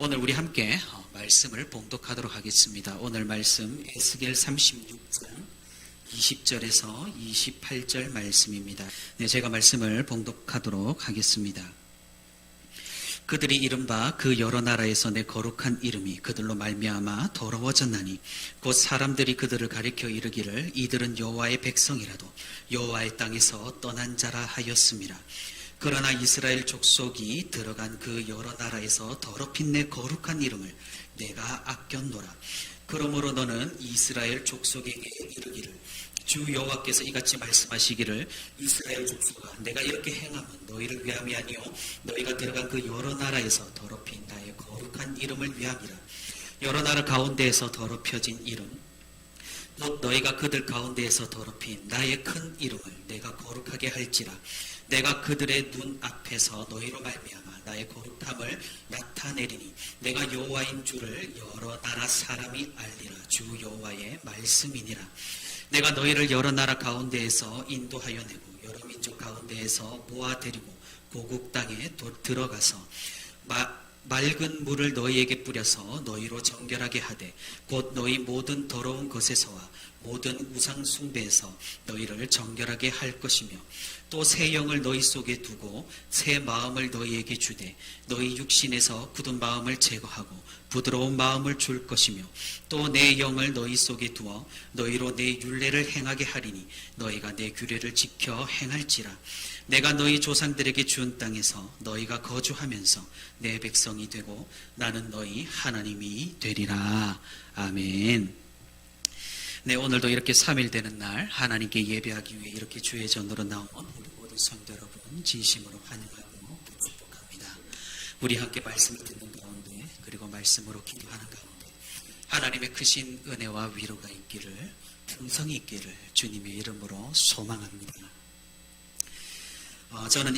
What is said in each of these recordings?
오늘 우리 함께 말씀을 봉독하도록 하겠습니다. 오늘 말씀 에스겔 36장 20절에서 28절 말씀입니다. 네, 제가 말씀을 봉독하도록 하겠습니다. 그들이 이른바 그 여러 나라에서 내 거룩한 이름이 그들로 말미암아 더러워졌나니 곧 사람들이 그들을 가리켜 이르기를 이들은 여호와의 백성이라도 여호와의 땅에서 떠난 자라 하였음이라. 그러나 이스라엘 족속이 들어간 그 여러 나라에서 더럽힌 내 거룩한 이름을 내가 아꼈노라. 그러므로 너는 이스라엘 족속에게 이르기를 주 여호와께서 이같이 말씀하시기를 이스라엘 족속아 내가 이렇게 행함은 너희를 위함이 아니요 너희가 들어간 그 여러 나라에서 더럽힌 나의 거룩한 이름을 위함이라. 여러 나라 가운데에서 더럽혀진 이름 곧 너희가 그들 가운데에서 더럽힌 나의 큰 이름을 내가 거룩하게 할지라. 내가 그들의 눈 앞에서 너희로 말미암아 나의 거룩함을 나타내리니 내가 여호와인 줄을 여러 나라 사람이 알리라. 주 여호와의 말씀이니라. 내가 너희를 여러 나라 가운데에서 인도하여 내고 여러 민족 가운데에서 모아들이고 고국 땅에 들어가서 맑은 물을 너희에게 뿌려서 너희로 정결하게 하되 곧 너희 모든 더러운 것에서와 모든 우상 숭배에서 너희를 정결하게 할 것이며 또 새 영을 너희 속에 두고 새 마음을 너희에게 주되 너희 육신에서 굳은 마음을 제거하고 부드러운 마음을 줄 것이며 또 내 영을 너희 속에 두어 너희로 내 율례를 행하게 하리니 너희가 내 규례를 지켜 행할지라. 내가 너희 조상들에게 준 땅에서 너희가 거주하면서 내 백성이 되고 나는 너희 하나님이 되리라. 아멘. 네, 오늘도 이렇게 3일 되는 날 하나님께 예배하기 위해 이렇게 주의 전으로 나온 우리 모든 성도 여러분 진심으로 환영하고 축복합니다. 우리 함께 말씀을 듣는 가운데 그리고 말씀으로 기도하는 가운데 하나님의 크신 은혜와 위로가 있기를 풍성이 있기를 주님의 이름으로 소망합니다. 저는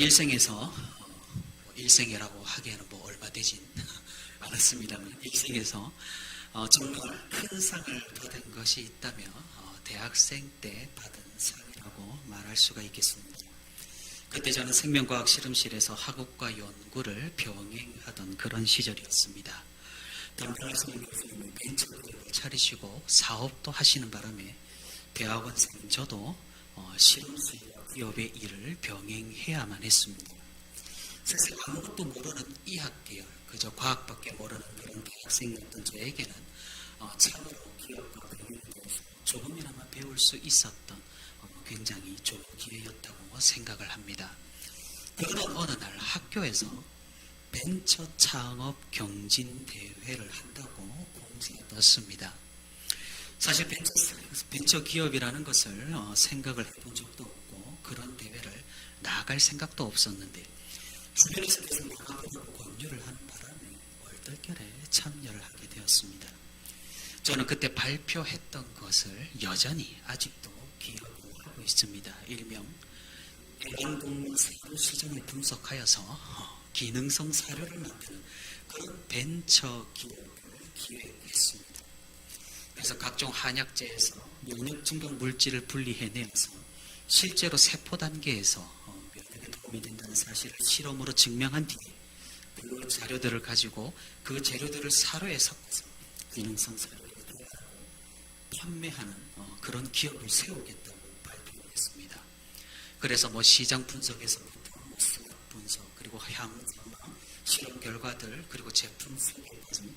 일생이라고 하기에는 얼마 되진 않았습니다만 일생에서 정말 큰 상을 받은 것이 있다면 대학생 때 받은 상이라고 말할 수가 있겠습니다. 그때 저는 생명과학 실험실에서 학업과 연구를 병행하던 그런 시절이었습니다. 담당하신 교수님은 벤처기업을 차리시고 사업도 하시는 바람에 대학원생 저도 실험실 기업의 일을 병행해야만 했습니다. 사실 아무것도 모르는 이학계열, 그저 과학밖에 모르는 그런 대학생이었던 저에게는 참으로 기업과 병행에 대해서 조금이나마 배울 수 있었던 굉장히 좋은 기회였다고 생각을 합니다. 그러던 어느 날 학교에서 벤처 창업 경진 대회를 한다고 공지가 떴습니다. 사실 벤처 기업이라는 것을 생각을 해본 적도 없고 그런 대회를 나갈 생각도 없었는데 주변에서 계속 나가보라고 권유를 하는 바람에 얼떨결에 참여를 하게 되었습니다. 저는 그때 발표했던 것을 여전히 아직도 기억하고 있습니다. 일명 애완동물 사료 시장을 분석하여서 기능성 사료를 만드는 그런 벤처 기업을 기획했습니다. 그래서 각종 한약재에서 면역 증강 물질을 분리해내서 실제로 세포 단계에서 면역에 도움이 된다는 사실을 실험으로 증명한 뒤에 그 자료들을 가지고 그 재료들을 사료에 섞어서 기능성 사료를 판매하는 그런 기업을 세우겠다고 발표했습니다. 그래서 시장 분석에서부터 수학 분석 그리고 향후 실험 결과들 그리고 제품 소개까지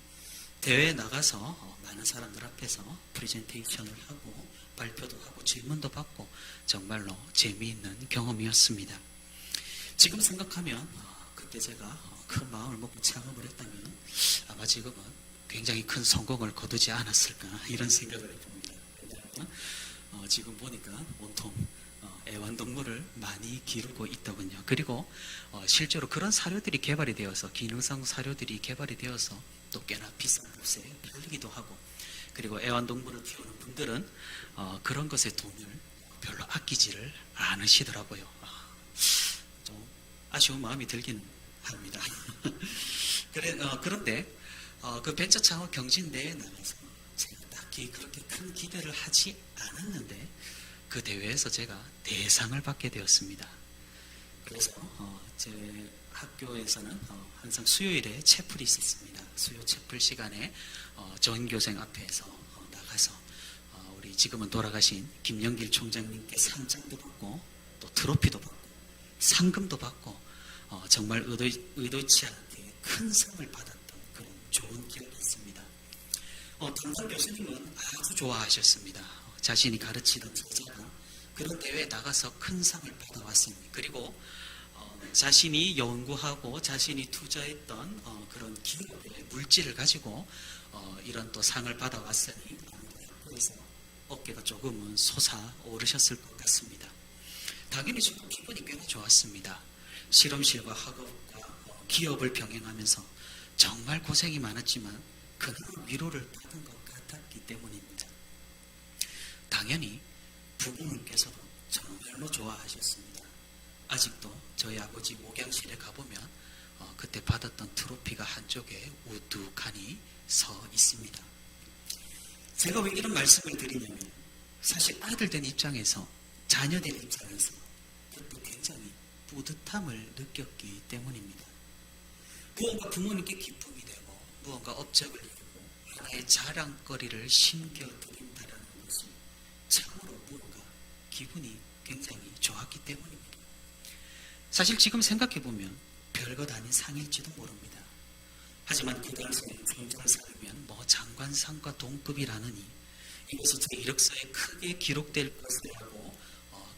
대회에 나가서 많은 사람들 앞에서 프레젠테이션을 하고 발표도 하고 질문도 받고 정말로 재미있는 경험이었습니다. 지금 생각하면 그때 제가 큰 마음을 먹고 창업을 했다면 아마 지금은 굉장히 큰 성공을 거두지 않았을까 이런 생각을 해봅니다. 지금 보니까 온통 애완동물을 많이 기르고 있더군요. 그리고 실제로 그런 사료들이 개발이 되어서 기능성 사료들이 개발이 되어서 또 꽤나 비싼 값에 팔리기도 하고 그리고 애완동물을 키우는 분들은 그런 것에 돈을 별로 아끼지를 않으시더라고요. 좀 아쉬운 마음이 들기는 합니다. 그런데 그 벤처 창업 경진대회에 나가서 제가 딱히 그렇게 큰 기대를 하지 않았는데 그 대회에서 제가 대상을 받게 되었습니다. 그래서 제 학교에서는 항상 수요일에 채플이 있었습니다. 수요 채플 시간에 전교생 앞에서 나가서 우리 지금은 돌아가신 김영길 총장님께 상장도 받고 또 트로피도 받고 상금도 받고 정말 의도치 않게 큰 상을 받았던 그런 좋은 기억이 있습니다. 담당 교수님은 아주 좋아하셨습니다. 자신이 가르치던 제자가 그런 대회에 나가서 큰 상을 받아왔습니다. 그리고 자신이 연구하고 자신이 투자했던 그런 기업의 물질을 가지고 이런 또 상을 받아왔으니 학교에서 어깨가 조금은 솟아오르셨을 것 같습니다. 당연히 저도 기분이 꽤나 좋았습니다. 실험실과 학업과 기업을 병행하면서 정말 고생이 많았지만 그나마 위로를 받은 것 같았기 때문입니다. 당연히 부모님께서도 정말로 좋아하셨습니다. 아직도 저희 아버지 목양실에 가보면 그때 받았던 트로피가 한쪽에 우뚝하니 서 있습니다. 제가 왜 이런 말씀을 드리냐면 사실 아들 된 입장에서 자녀 된 입장에서 그때 굉장히 뿌듯함을 느꼈기 때문입니다. 무언가 부모님께 기쁨이 되고 무언가 업적을 이루고 하나의 자랑거리를 심겨드린다는 것은 참으로 무언가 기분이 굉장히 좋았기 때문입니다. 사실 지금 생각해보면 별것 아닌 상일지도 모릅니다. 하지만 그 당시에 총장상이면 장관상과 동급이라느니 이것이 제 이력서에 크게 기록될 것이라고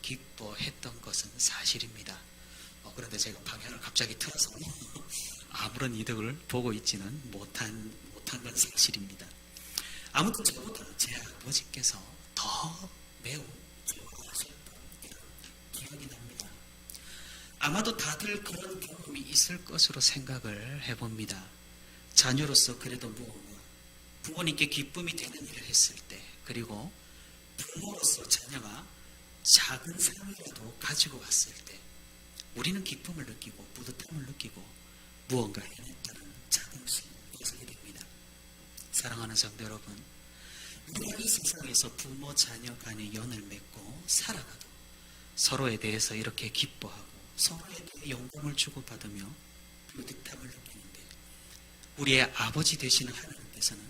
기뻐했던 것은 사실입니다. 그런데 제가 방향을 갑자기 틀어서 아무런 이득을 보고 있지는 못한 건 사실입니다. 아무튼 저보다 제 아버지께서 더 매우 좋아하셨던 기억이 납니다. 아마도 다들 그런 경험이 있을 것으로 생각을 해봅니다. 자녀로서 그래도 무언가 부모님께 기쁨이 되는 일을 했을 때, 그리고 부모로서 자녀가 작은 상이라도 가지고 왔을 때 우리는 기쁨을 느끼고 뿌듯함을 느끼고 무언가 해냈다는 자긍심을 가지게 됩니다. 사랑하는 성도 여러분, 우리가 이 세상에서 부모 자녀 간의 연을 맺고 살아가도 서로에 대해서 이렇게 기뻐하고 서로에 대해 영광을 주고받으며 뿌듯함을 느끼는데 우리의 아버지 되시는 하나님께서는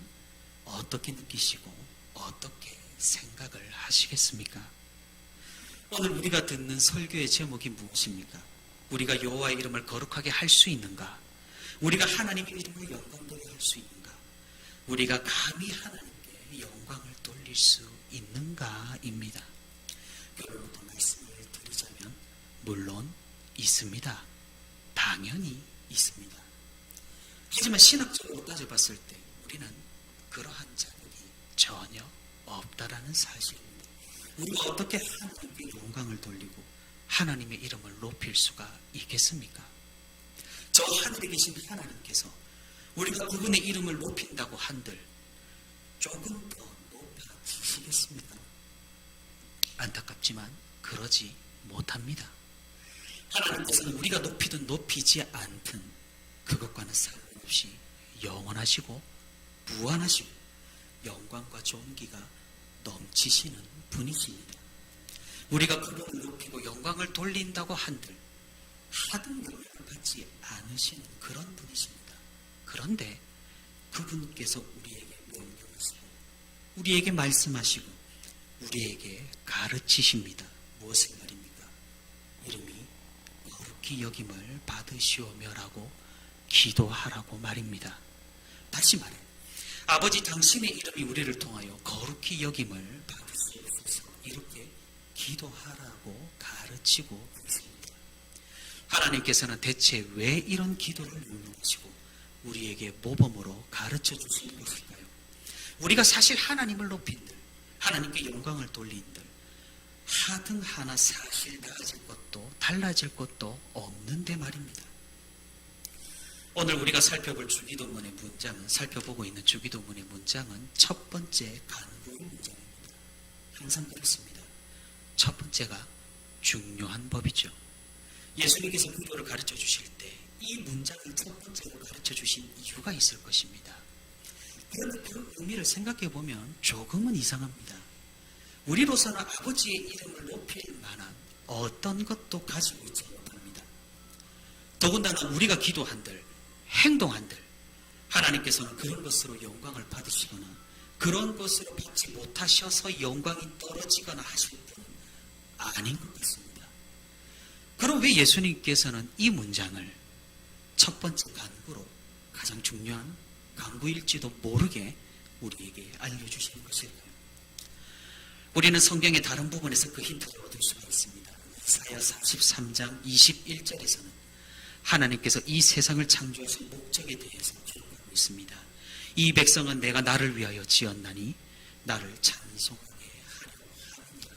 어떻게 느끼시고 어떻게 생각을 하시겠습니까? 오늘 우리가 듣는 설교의 제목이 무엇입니까? 우리가 여호와의 이름을 거룩하게 할 수 있는가? 우리가 하나님의 이름을 영광되게 할 수 있는가? 우리가 감히 하나님께 영광을 돌릴 수 있는가입니다. 결론부터 말씀을 드리자면 물론 있습니다. 당연히 있습니다. 하지만 신학적으로 따져봤을 때 우리는 그러한 자격이 전혀 없다라는 사실입니다. 우리가 어떻게 하나님께 영광을 돌리고 하나님의 이름을 높일 수가 있겠습니까? 저 하늘에 계신 하나님께서 우리가 그분의 이름을 높인다고 한들 조금 더 높아지시겠습니까? 안타깝지만 그러지 못합니다. 하나님께서는 우리가 높이든 높이지 않든 그것과는 상관없이 영원하시고 무한하시고 영광과 존귀가 넘치시는 분이십니다. 우리가 그분을 높이고 영광을 돌린다고 한들 하등 영향을 받지 않으시는 그런 분이십니다. 그런데 그분께서 우리에게 명령하시고 우리에게 말씀하시고 우리에게 가르치십니다. 무엇을 말입니까? 이름이 거룩히 여김을 받으시오며라고 기도하라고 말입니다. 다시 말해 아버지 당신의 이름이 우리를 통하여 거룩히 여김을 받으시옵소서 이렇게 기도하라고 가르치고 있습니다. 하나님께서는 대체 왜 이런 기도를 명령하시고 우리에게 모범으로 가르쳐 주시는 것일까요? 우리가 사실 하나님을 높인들 하나님께 영광을 돌린들 하등 하나 사실 나아질 것도 달라질 것도 없는데 말입니다. 오늘 우리가 살펴보고 있는 주기도문의 문장은 첫 번째 간구의 문장입니다. 항상 그렇습니다. 첫 번째가 중요한 법이죠. 예수님께서 기도를 가르쳐 주실 때 이 문장을 첫 번째로 가르쳐 주신 이유가 있을 것입니다. 그런데 그 의미를 생각해 보면 조금은 이상합니다. 우리로서는 아버지의 이름을 높일 만한 어떤 것도 가지고 있지 못합니다. 더군다나 우리가 기도한들, 행동한들 하나님께서는 그런 것으로 영광을 받으시거나 그런 것으로 받지 못하셔서 영광이 떨어지거나 하실 분은 아닌 것 같습니다. 그럼 왜 예수님께서는 이 문장을 첫 번째 간구로, 가장 중요한 간구일지도 모르게 우리에게 알려주시는 것일까요? 우리는 성경의 다른 부분에서 그 힌트를 얻을 수가 있습니다. 이사야 43장 21절에서는 하나님께서 이 세상을 창조하신 목적에 대해서 기록하고 있습니다. 이 백성은 내가 나를 위하여 지었나니 나를 찬송하게 하려 합니다.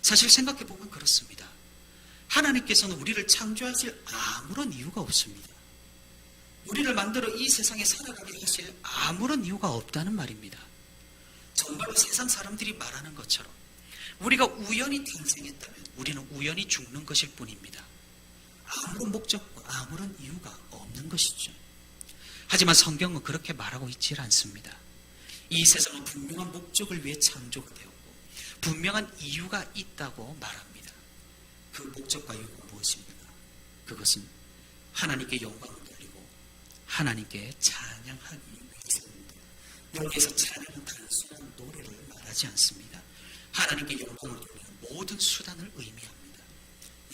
사실 생각해보면 그렇습니다. 하나님께서는 우리를 창조하실 아무런 이유가 없습니다. 우리를 만들어 이 세상에 살아가게 하실 아무런 이유가 없다는 말입니다. 정말로 세상 사람들이 말하는 것처럼 우리가 우연히 탄생했다면 우리는 우연히 죽는 것일 뿐입니다. 아무런 목적과 아무런 이유가 없는 것이죠. 하지만 성경은 그렇게 말하고 있질 않습니다. 이 세상은 분명한 목적을 위해 창조가 되었고 분명한 이유가 있다고 말합니다. 그 목적과 이유가 무엇입니까? 그것은 하나님께 영광을 돌리고 하나님께 찬양하기 위해서입니다. 여기에서 찬양은 단순한 노래를 말하지 않습니다. 하나님께 영광을 돌리는 모든 수단을 의미합니다.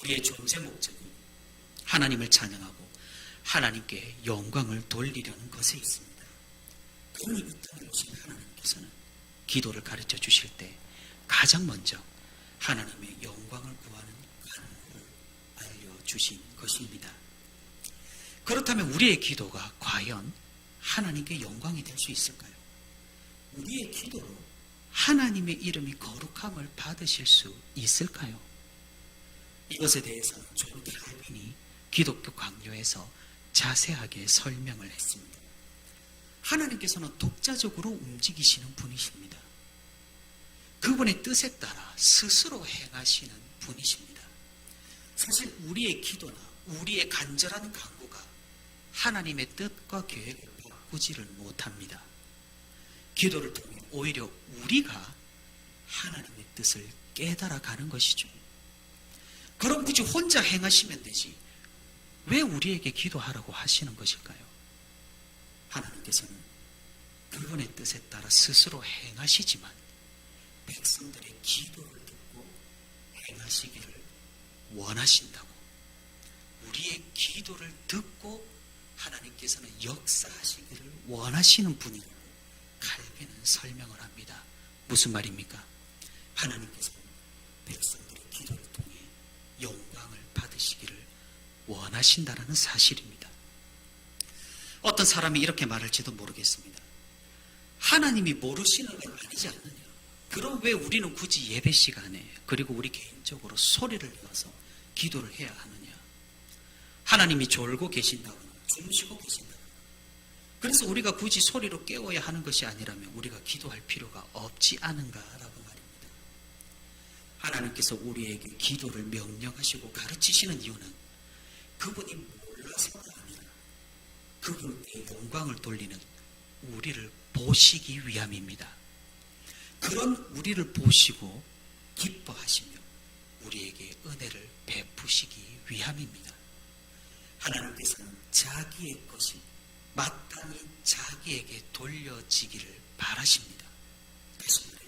우리의 존재 목적이 하나님을 찬양하고 하나님께 영광을 돌리려는 것에 있습니다. 그러니 이 땅에 오신 하나님께서는 기도를 가르쳐 주실 때 가장 먼저 하나님의 영광을 구하는 간구를 알려주신 것입니다. 그렇다면 우리의 기도가 과연 하나님께 영광이 될 수 있을까요? 우리의 기도로 하나님의 이름이 거룩함을 받으실 수 있을까요? 이것에 대해서는 존 칼빈이 기독교 강요에서 자세하게 설명을 했습니다. 하나님께서는 독자적으로 움직이시는 분이십니다. 그분의 뜻에 따라 스스로 행하시는 분이십니다. 사실 우리의 기도나 우리의 간절한 간구가 하나님의 뜻과 계획을 바꾸지를 못합니다. 기도를 통해 오히려 우리가 하나님의 뜻을 깨달아가는 것이죠. 그럼 굳이 혼자 행하시면 되지 왜 우리에게 기도하라고 하시는 것일까요? 하나님께서는 그분의 뜻에 따라 스스로 행하시지만 백성들의 기도를 듣고 행하시기를 원하신다고, 우리의 기도를 듣고 하나님께서는 역사하시기를 원하시는 분이라고 칼빈은 설명을 합니다. 무슨 말입니까? 하나님께서는 백성들의 기도를 통해 영광을 받으시기를 원하신다라는 사실입니다. 어떤 사람이 이렇게 말할지도 모르겠습니다. 하나님이 모르시는 건 아니지 않느냐? 그럼 왜 우리는 굳이 예배 시간에 그리고 우리 개인적으로 소리를 내어서 기도를 해야 하느냐? 하나님이 졸고 계신다거나 주무시고 계신다거나 그래서 우리가 굳이 소리로 깨워야 하는 것이 아니라면 우리가 기도할 필요가 없지 않은가라고 말입니다. 하나님께서 우리에게 기도를 명령하시고 가르치시는 이유는 그분이 몰라서가 아니라 그분께 영광을 돌리는 우리를 보시기 위함입니다. 그런 우리를 보시고 기뻐하시며 우리에게 은혜를 베푸시기 위함입니다. 하나님께서는 자기의 것이 마땅히 자기에게 돌려지기를 바라십니다. 다시 말해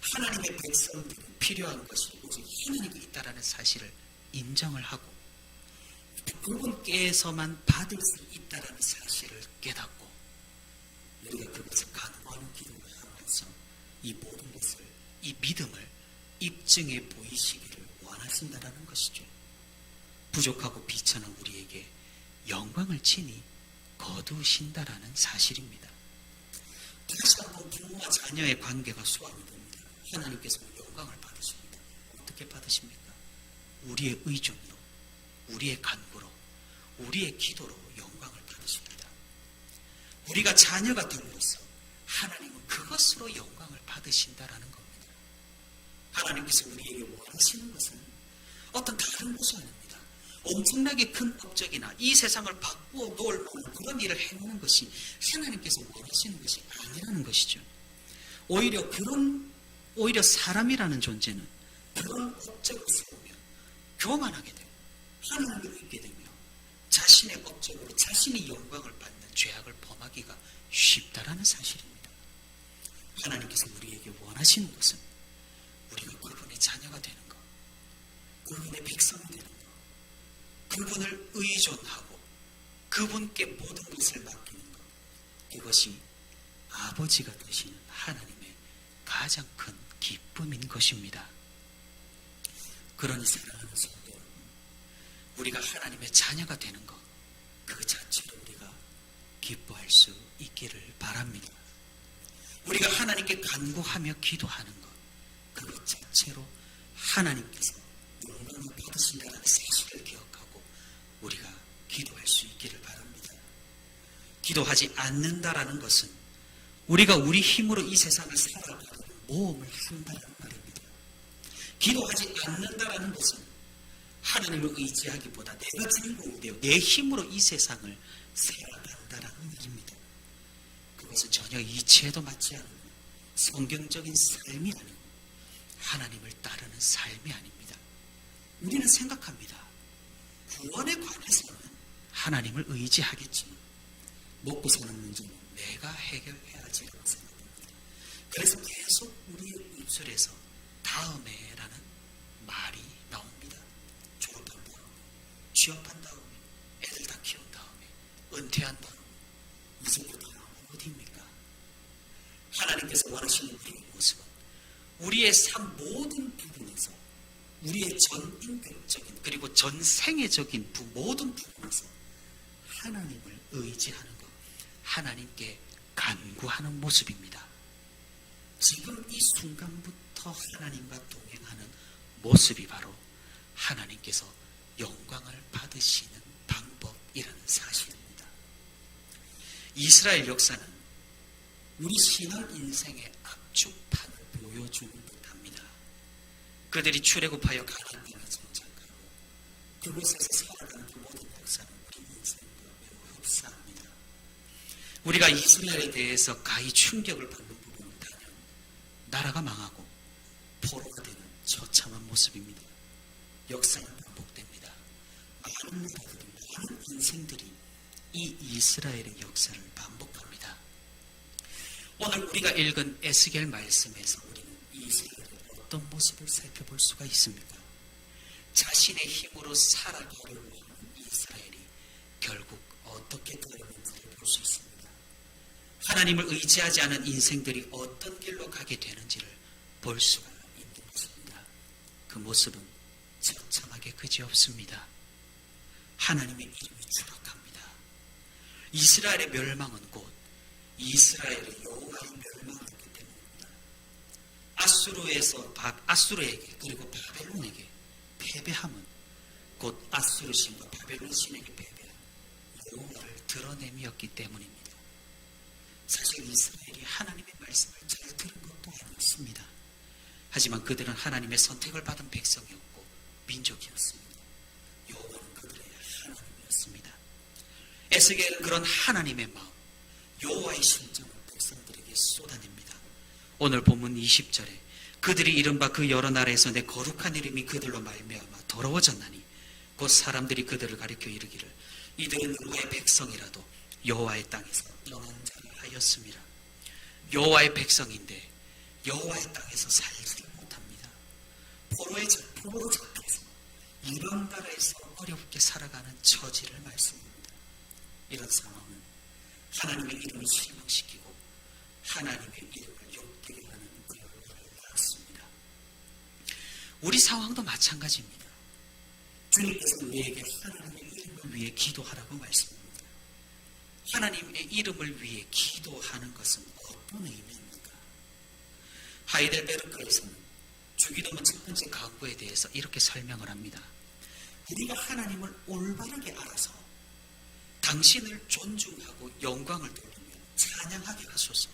하나님의 백성들이 필요한 것이 오직 하나님께 있다라는 사실을 인정을 하고 그분께서만 받을 수 있다라는 사실을 깨닫고 우리가 그것을 간구하는 기도를 하면서 이 모든 것을, 이 믿음을 입증해 보이시기를 원하신다라는 것이죠. 부족하고 비천한 우리에게 영광을 친히 거두신다라는 사실입니다. 다시 한번 부모와 자녀의 관계가 소환이 됩니다. 하나님께서 영광을 받으십니다. 어떻게 받으십니까? 우리의 의존으로, 우리의 간구로, 우리의 기도로 영광을 받으십니다. 우리가 자녀가 됨으로써 하나님은 그것으로 영광을 받으신다라는 겁니다. 하나님께서 우리에게 원하시는 것은 어떤 다른 것이 아닙니다. 엄청나게 큰 업적이나 이 세상을 바꾸어 놓을 만한 그런 일을 해내는 것이 하나님께서 원하시는 것이 아니라는 것이죠. 오히려 사람이라는 존재는 그런 업적을 세우면 교만하게 되고 하나님을 잊게 되며 자신의 업적으로 자신이 영광을 받는 죄악을 범하기가 쉽다라는 사실입니다. 하나님께서 우리에게 원하시는 것은 우리가 그분의 자녀가 되는 것, 그분의 백성이 되는 것, 그분을 의존하고 그분께 모든 것을 맡기는 것, 이것이 아버지가 되시는 하나님의 가장 큰 기쁨인 것입니다. 그러니 사랑하는 성도 여러분, 우리가 하나님의 자녀가 되는 것, 그 자체로 우리가 기뻐할 수 있기를 바랍니다. 우리가 하나님께 간구하며 기도하는 것, 그것 자체로 하나님께서 영광을 받으신다는 사실을 기억하고 우리가 기도할 수 있기를 바랍니다. 기도하지 않는다라는 것은 우리가 우리 힘으로 이 세상을 살아가는 모험을 한다는 말입니다. 기도하지 않는다라는 것은 하나님을 의지하기보다 내가 주인공이 되어 내 힘으로 이 세상을 살아간다라는 얘기입니다. 그것은 전혀 이치에도 맞지 않는 성경적인 삶이 아니고 하나님을 따르는 삶이 아닙니다. 우리는 생각합니다. 구원에 관해서는 하나님을 의지하겠지만 먹고 사는 문제는 내가 해결해야지라고 생각합니다. 그래서 계속 우리의 입술에서 다음에라는 말이 나옵니다. 졸업한 다음에, 취업한 다음에, 애들 다 키운 다음에, 은퇴한 다음에, 이제부터 어디입니까? 하나님께서 원하시는 우리의 모습은 우리의 삶 모든 부분에서, 우리의 전 인격적인 그리고 전 생애적인 모든 부분에서 하나님을 의지하는 것, 하나님께 간구하는 모습입니다. 지금 이 순간부터 하나님과 동행하는 모습이 바로 하나님께서 영광을 받으시는 방법이라는 사실입니다. 이스라엘 역사는 우리 신앙 인생의 압축판을 보여주는 듯합니다. 그들이 출애굽하여 가나안 땅에 정착하고 그곳에서 살아가는 그 모든 역사는 우리 인생과 매우 흡사합니다. 우리가 이스라엘에 대해서 가히 충격을 받는 부분은 단연 나라가 망하고 포로가 되는 처참한 모습입니다. 역사는 반복됩니다. 많은 나라들이, 많은 인생들이 이 이스라엘의 역사를 반복합니다. 오늘 우리가 읽은 에스겔 말씀에서 우리는 이스라엘의 어떤 모습을 살펴볼 수가 있습니까? 자신의 힘으로 살아가려고 하는 이스라엘이 결국 어떻게 되었는지를 볼 수 있습니다. 하나님을 의지하지 않은 인생들이 어떤 길로 가게 되는지를 볼 수가 있는 것입니다. 그 모습은 처참하게 그지없습니다. 하나님의 이름이 추락합니다. 이스라엘의 멸망은 곧 이스라엘의 여호와의 멸망이었기 때문입니다. 아수르에게 그리고 바벨론에게 패배함은 곧 아수르 신과 바벨론 신에게 패배한 여호와를 드러냄이었기 때문입니다. 사실 이스라엘이 하나님의 말씀을 잘 들은 것도 아니었습니다. 하지만 그들은 하나님의 선택을 받은 백성이었고 민족이었습니다. 여호와는 그들의 하나님이었습니다. 에스겔은 그런 하나님의 마음, 여호와의 심정을 백성들에게 쏟아냅니다. 오늘 본문 20절에 그들이 이른바 그 여러 나라에서 내 거룩한 이름이 그들로 말미암아 더러워졌나니 곧 사람들이 그들을 가리켜 이르기를 이들은 누구의 백성이라도 여호와의 땅에서 떠난 자라 하였습니다. 여호와의 백성인데 여호와의 땅에서 살지를 못합니다. 포로로 잡혀서 이방 나라에서 어렵게 살아가는 처지를 말씀합니다. 이런 상황은 하나님의 이름을 실망시키고 하나님의 이름을 욕되게 하는 결과를 낳았습니다. 우리 상황도 마찬가지입니다. 주님께서 우리에게 하나님의 이름을 위해 기도하라고 말씀합니다. 하나님의 이름을 위해 기도하는 것은 어떤 의미입니까? 하이델베르크에서는 주기도문 첫 번째 강구에 대해서 이렇게 설명을 합니다. 우리가 하나님을 올바르게 알아서 당신을 존중하고 영광을 돌리며 찬양하게 하소서.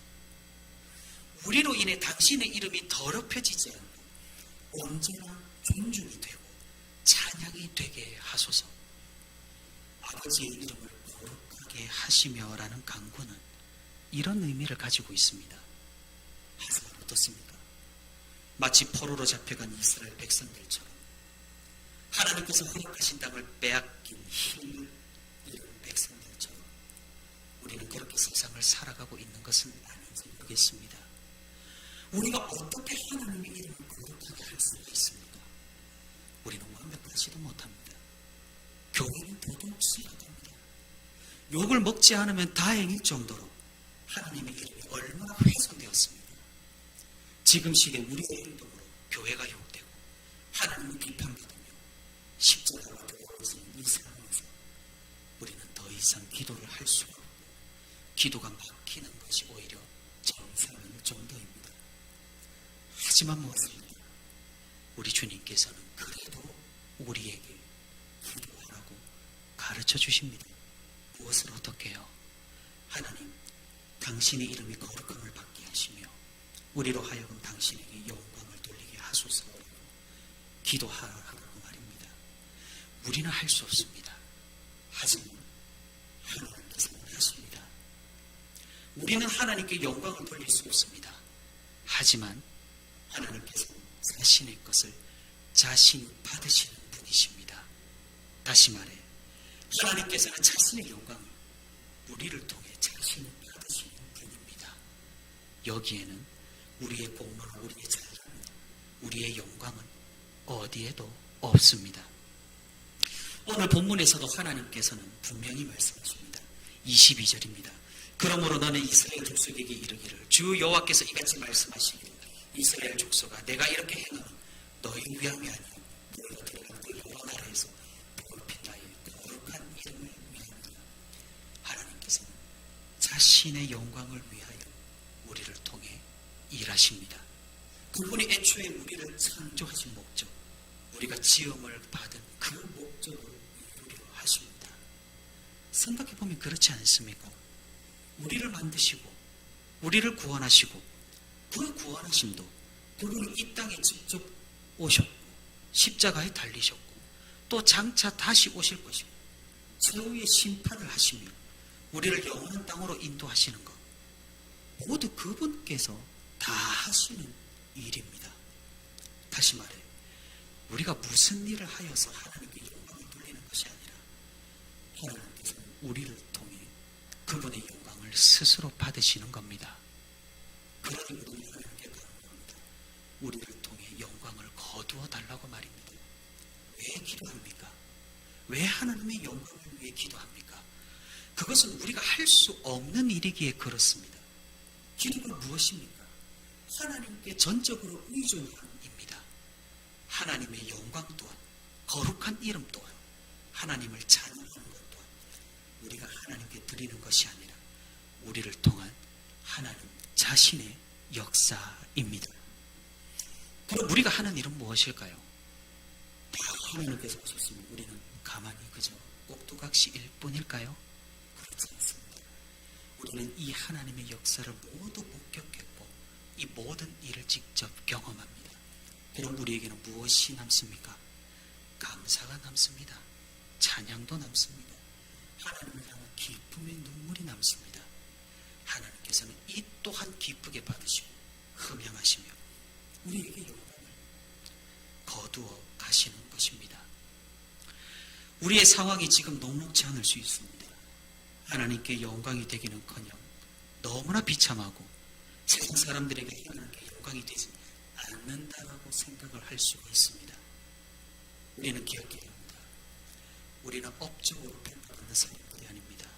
우리로 인해 당신의 이름이 더럽혀지지 않고 언제나 존중이 되고 찬양이 되게 하소서. 아버지의 이름을 거룩하게 하시며라는 강구는 이런 의미를 가지고 있습니다. 하지만 어떻습니까? 마치 포로로 잡혀간 이스라엘 백성들처럼 하나님께서 허락하신 땅을 빼앗긴 힘을 잃은 백성들처럼 우리는 그렇게 세상을 살아가고 있는 것은 아닌지 모르겠습니다. 우리가 어떻게 하나님의 이름을 거룩하게 할 수가 있습니까? 우리는 완벽하지도 못합니다. 교회는 더더욱 심각합니다. 욕을 먹지 않으면 다행일 정도로 하나님의 이름이 얼마나 훼손되었습니다. 지금 시대 우리의 행동으로 교회가 욕되고 하나님을 비판받으며 십자가가 되어지는 이 상황에서 우리는 더 이상 기도를 할 수가 없고 기도가 막히는 것이 오히려 정상일 정도입니다. 하지만 무엇입니까? 우리 주님께서는 그래도 우리에게 기도하라고 가르쳐 주십니다. 무엇을 어떻게 해요? 하나님, 당신의 이름이 거룩함을 받게 하시며 우리로 하여금 당신에게 영광을 돌리게 하소서라고 기도하라고 말입니다. 우리는 할 수 없습니다. 하지만 하나님께서는 하십니다. 우리는 하나님께 영광을 돌릴 수 없습니다. 하지만 하나님께서는 자신의 것을 자신이 받으시는 분이십니다. 다시 말해 하나님께서는 자신의 영광을 우리를 통해 자신이 받으시는 분입니다. 여기에는 우리의 공로나 우리의 잘남, 우리의 영광은 어디에도 없습니다. 오늘 본문에서도 하나님께서는 분명히 말씀하십니다. 22절입니다. 그러므로 너는 이스라엘 족속에게 이르기를 주 여호와께서 이같이 말씀하시기를 이스라엘 족속아 내가 이렇게 행하는 너희 위함이 아니요 너희가 들어간 그 여호와 나라에서 높인 나의 거룩한 이름을 위함이라. 하나님께서는 자신의 영광을 위하여 우리를 통해 일하십니다. 그분이 애초에 우리를 창조하신 목적, 우리가 지음을 받은 그 목적을 이루려 하십니다. 생각해보면 그렇지 않습니까? 우리를 만드시고 우리를 구원하시고 그 구원하심도 그분이 이 땅에 직접 오셨고 십자가에 달리셨고 또 장차 다시 오실 것이고 최후의 심판을 하시며 우리를 영원한 땅으로 인도하시는 것 모두 그분께서 다 하시는 일입니다. 다시 말해 우리가 무슨 일을 하여서 하나님께 영광을 돌리는 것이 아니라 하나님께서는 우리를 통해 그분의 영광을 스스로 받으시는 겁니다. 그러니 우리는 하나님께 간구합니다. 우리를 통해 영광을 거두어 달라고 말입니다. 왜 기도합니까? 왜 하나님의 영광을 위해 기도합니까? 그것은 우리가 할 수 없는 일이기에 그렇습니다. 기도가 무엇입니까? 하나님께 전적으로 의존함입니다. 하나님의 영광 또한 거룩한 이름 또한 하나님을 찬양하는 것 또한 우리가 하나님께 드리는 것이 아니라 우리를 통한 하나님 자신의 역사입니다. 그럼 우리가 하는 일은 무엇일까요? 다 하나님께서 하셨으면 우리는 가만히 그저 꼭두각시일 뿐일까요? 그렇지 않습니다. 우리는 이 하나님의 역사를 모두 목격했고 이 모든 일을 직접 경험합니다. 그럼 우리에게는 무엇이 남습니까? 감사가 남습니다. 찬양도 남습니다. 하나님을 향한 기쁨의 눈물이 남습니다. 하나님께서는 이 또한 기쁘게 받으시고 흠양하시며 우리에게 영광을 거두어 가시는 것입니다. 우리의 상황이 지금 녹록지 않을 수 있습니다. 하나님께 영광이 되기는커녕 너무나 비참하고 세상 사람들에게 하나님께 영광이 되지 않는다라고 생각을 할 수가 있습니다. 우리는 기억해야 합니다. 우리는 업적으로 평가받는 사람들이 아닙니다.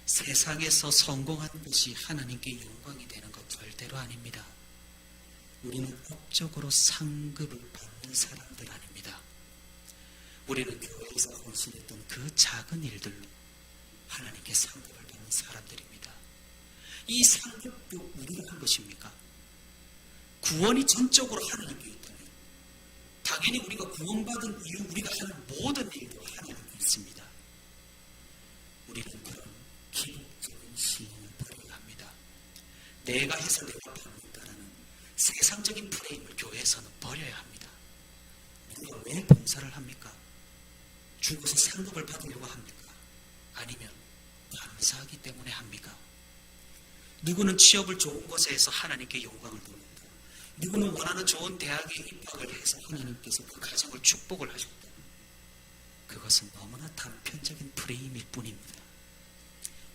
세상에서 성공한 것이 하나님께 영광이 되는 것 절대로 아닙니다. 우리는 업적으로 상급을 받는 사람들 아닙니다. 우리는 교회에서 헌신했던 그 작은 일들로 하나님께 상급을 받는 사람들입니다. 이 상급도 우리가 한 것입니까? 구원이 전적으로 하나님께 있다면 당연히 우리가 구원받은 이후 우리가 하는 모든 일도 하나님께 있습니다. 우리는 그런 기복적인 신앙을 버려야 합니다. 내가 해서 내가 받는다라는 세상적인 프레임을 교회에서는 버려야 합니다. 우리가 왜 봉사를 합니까? 죽어서 상급을 받으려고 합니까? 아니면 감사하기 때문에 합니까? 누구는 취업을 좋은 곳에 해서 하나님께 영광을 돌린다. 누구는 원하는 좋은 대학에 입학을 해서 하나님께서 그 가정을 축복을 하셨다. 그것은 너무나 단편적인 프레임일 뿐입니다.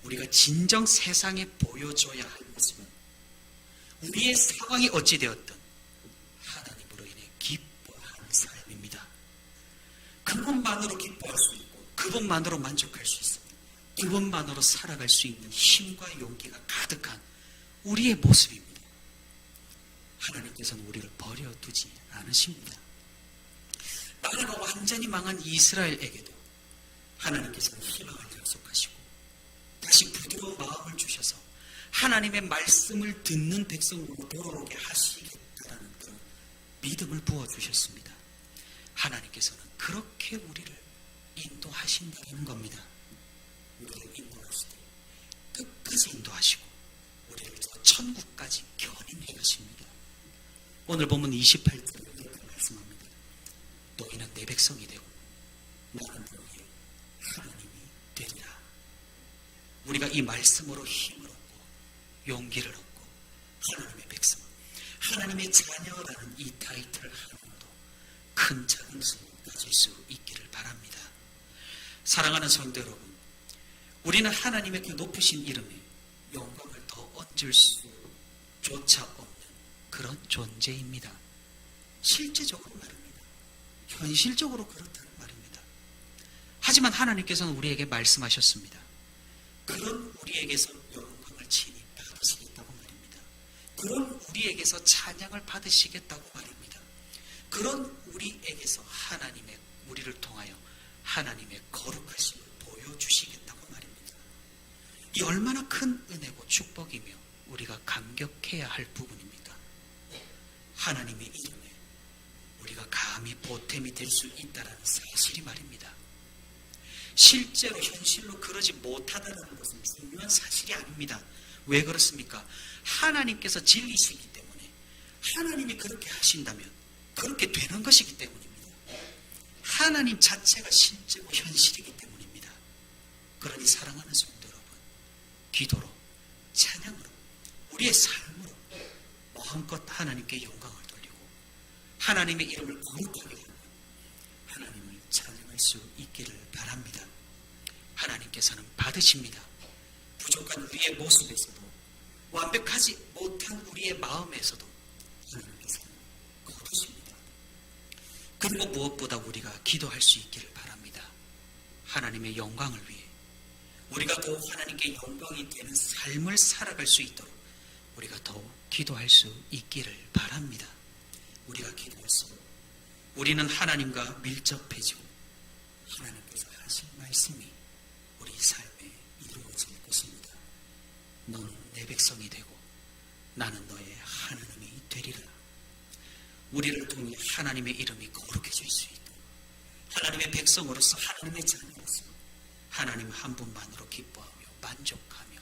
우리가 진정 세상에 보여줘야 할 모습은 우리의 상황이 어찌되었든 하나님으로 인해 기뻐하는 삶입니다. 그분만으로 기뻐할 수 있고 그분만으로 만족할 수 있습니다. 그분만으로 살아갈 수 있는 힘과 용기가 가득한 우리의 모습입니다. 하나님께서는 우리를 버려두지 않으십니다. 나라가 완전히 망한 이스라엘에게도 하나님께서는 희망을 약속하시고 다시 부드러운 마음을 주셔서 하나님의 말씀을 듣는 백성으로 돌아오게 하시겠다라는 그런 믿음을 부어주셨습니다. 하나님께서는 그렇게 우리를 인도하신다는 겁니다. 우리를 인도하실 때 끝까지 인도하시고 우리를 저 천국까지 견인해 가십니다. 오늘 본문 28절에 이렇게 말씀합니다. 너희는 내 백성이 되고 나는 너희의 하나님이 되리라. 우리가 이 말씀으로 힘을 얻고 용기를 얻고 하나님의 백성, 하나님의 자녀라는 이 타이틀을 하나도 큰 자긍심을 가질 수 있기를 바랍니다. 사랑하는 성도 여러분, 우리는 하나님의 그 높으신 이름에 영광을 더 얹을 수조차 없는 그런 존재입니다. 실제적으로 말입니다. 현실적으로 그렇다는 말입니다. 하지만 하나님께서는 우리에게 말씀하셨습니다. 그런 우리에게서 영광을 친히 받으시겠다고 말입니다. 그런 우리에게서 찬양을 받으시겠다고 말입니다. 그런 우리에게서 하나님의 우리를 통하여 하나님의 거룩하심을 보여주시겠다고 말입니다. 이 얼마나 큰 은혜고 축복이며 우리가 감격해야 할 부분입니까? 하나님의 이름에 우리가 감히 보탬이 될 수 있다는 사실이 말입니다. 실제로 현실로 그러지 못하다는 것은 중요한 사실이 아닙니다. 왜 그렇습니까? 하나님께서 진리시기 때문에 하나님이 그렇게 하신다면 그렇게 되는 것이기 때문입니다. 하나님 자체가 실제고 현실이기 때문입니다. 그러니 사랑하는 성도 여러분, 기도로, 찬양으로, 우리의 삶으로 마음껏 하나님께 영광을 돌리고 하나님의 이름을 거룩하게 하고 하나님을 찬양할 수 있기를 바랍니다. 하나님께서는 받으십니다. 부족한 우리의 모습에서도 완벽하지 못한 우리의 마음에서도 하나님께서는 거두십니다. 그리고 무엇보다 우리가 기도할 수 있기를 바랍니다. 하나님의 영광을 위해 우리가 더욱 하나님께 영광이 되는 삶을 살아갈 수 있도록 우리가 더욱 기도할 수 있기를 바랍니다. 우리가 기도할수록 우리는 하나님과 밀접해지고 하나님께서 하신 말씀이 우리 삶에 이루어질 것입니다. 너는 내 백성이 되고 나는 너의 하나님이 되리라. 우리를 통해 하나님의 이름이 거룩해질 수 있도록 하나님의 백성으로서 하나님의 자녀로서 하나님 한 분만으로 기뻐하며 만족하며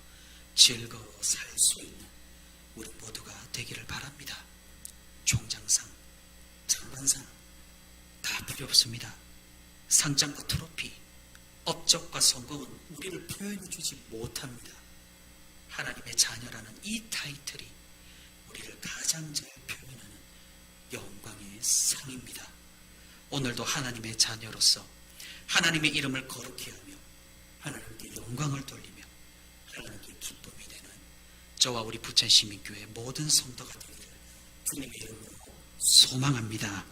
즐거워 살 수 있는 우리 모두가 되기를 바랍니다. 총장상, 장관상 다 필요 없습니다. 상장과 트로피, 업적과 성공은 우리를 표현해 주지 못합니다. 하나님의 자녀라는 이 타이틀이 우리를 가장 잘 표현하는 영광의 상입니다. 오늘도 하나님의 자녀로서 하나님의 이름을 거룩히 하며 하나님께 영광을 돌리며 하나님께 기쁨이 되는 저와 우리 부천시민교회 모든 성도가 되기를 주님의 이름으로 소망합니다.